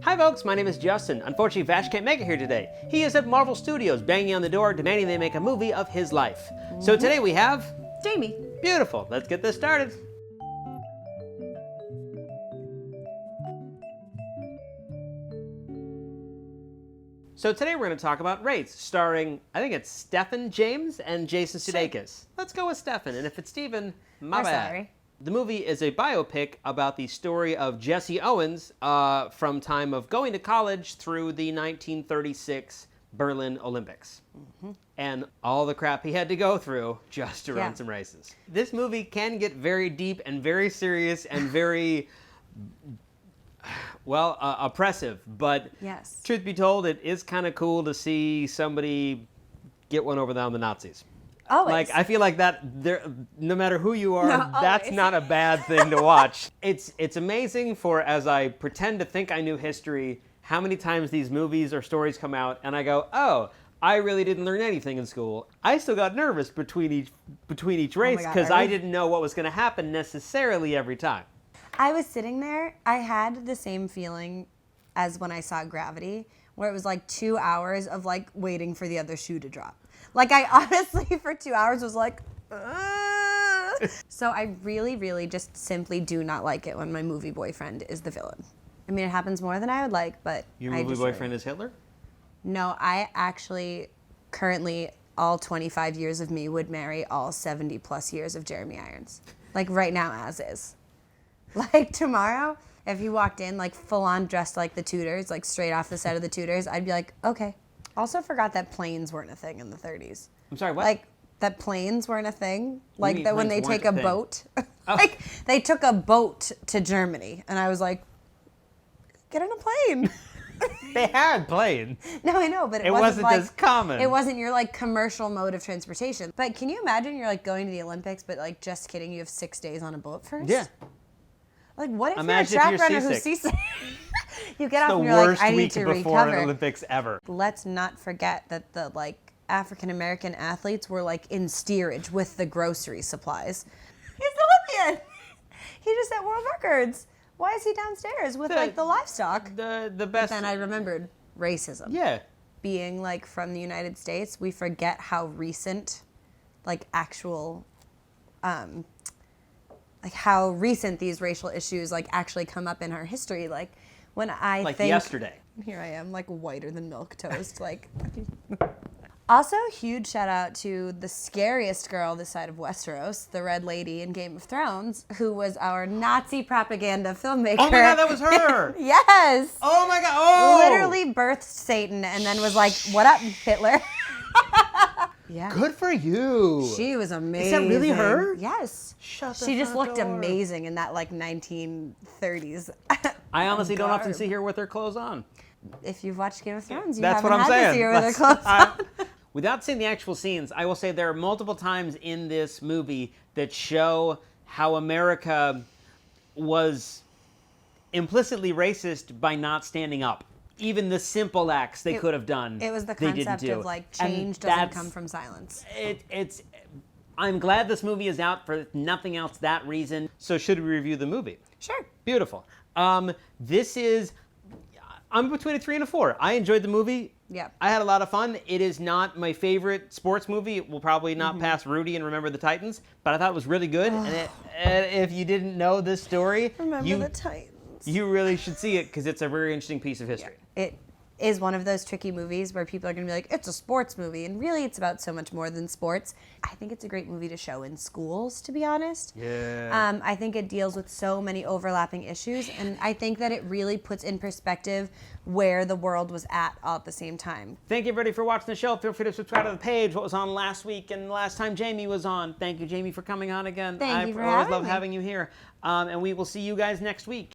Hi folks, my name is Justin. Unfortunately, Vash can't make it here today. He is at Marvel Studios, banging on the door, demanding they make a movie of his life. So today we have... Jamie. Beautiful. Let's get this started. So today we're going to talk about Race, starring, I think it's Stephen James and Jason Sudeikis. Let's go with Stephen, and if it's Stephen, my bad. Sorry. The movie is a biopic about the story of Jesse Owens from time of going to college through the 1936 Berlin Olympics. And all the crap he had to go through just to run some races. This movie can get very deep and very serious and very... well, oppressive, but Yes. Truth be told, it is kind of cool to see somebody get one over on the Nazis. Always. Like, I feel like that, no matter who you are, No, that's always. not a bad thing to watch. It's amazing for, as I pretend to think I knew history, how many times these movies or stories come out, and I go, oh, I really didn't learn anything in school. I still got nervous between each race God, because are I we? didn't know what was going to happen necessarily every time. I was sitting there, I had the same feeling as when I saw Gravity, where it was like 2 hours of like waiting for the other shoe to drop. Like I honestly for 2 hours was like, ugh. So I really, really just simply do not like it when my movie boyfriend is the villain. I mean, it happens more than I would like, but Your I movie just boyfriend is Hitler? No, I actually currently, all 25 years of me would marry all 70 plus years of Jeremy Irons. Like right now as is. Like tomorrow, if he walked in like full on dressed like the Tudors, like straight off the set of the Tudors, I'd be like, okay. Also forgot that planes weren't a thing in the 30s. I'm sorry, what? Like that planes weren't a thing. Like mean that when they planes take a weren't a thing? boat. Like they took a boat to Germany. And I was like, get on a plane. They had planes. No, I know, but It wasn't wasn't like, as common. It wasn't your like commercial mode of transportation. But can you imagine you're like going to the Olympics, but like just kidding, you have 6 days on a boat first? Yeah. Like what if Imagine you're a if track you're runner who's seasick. seasick? You get The off and you're like, worst I need week to before recover. an Olympics ever. Let's not forget that the like African American athletes were like in steerage with the grocery supplies. He's Olympian. He just set world records. Why is he downstairs with like the livestock? The But best. then I remembered racism. Yeah. Being like from the United States, we forget how recent, like actual, like how recent these racial issues like actually come up in our history. Like when I Like think yesterday. here I am, like whiter than milk toast. Like, also huge shout out to the scariest girl this side of Westeros, the Red Lady in Game of Thrones, who was our Nazi propaganda filmmaker. Oh my God, that was her. Yes. Oh my God. Oh. Literally birthed Satan and then was like, "What up, Hitler?" Yeah. Good for you. She was amazing. Is that really her? Yes. Shut the She just front looked door. amazing in that like 1930s. I honestly don't often garb. see her with her clothes on. If you've watched Game of Thrones, you That's haven't what I'm had saying. to see her with her That's- clothes on. Without seeing the actual scenes, I will say there are multiple times in this movie that show how America was implicitly racist by not standing up. Even the simple acts they could have done, It was the they didn't concept do. of like And change doesn't that's- come from silence. It's. I'm glad this movie is out for nothing else that reason. So should we review the movie? Sure. Beautiful. This is. I'm between a 3 and a 4. I enjoyed the movie. Yeah. I had a lot of fun. It is not my favorite sports movie. It will probably not Mm-hmm. pass Rudy and Remember the Titans, but I thought it was really good. And if you didn't know this story, Remember the Titans. you really should see it because it's a very interesting piece of history. It is one of those tricky movies where people are going to be like, it's a sports movie. And really, it's about so much more than sports. I think it's a great movie to show in schools, to be honest. Yeah. I think it deals with so many overlapping issues. And I think that it really puts in perspective where the world was at all at the same time. Thank you, everybody, for watching the show. Feel free to subscribe to the page. What was on last week and the last time Jamie was on. Thank you, Jamie, for coming on again. Thank you for I always having love me. having you here. And we will see you guys next week.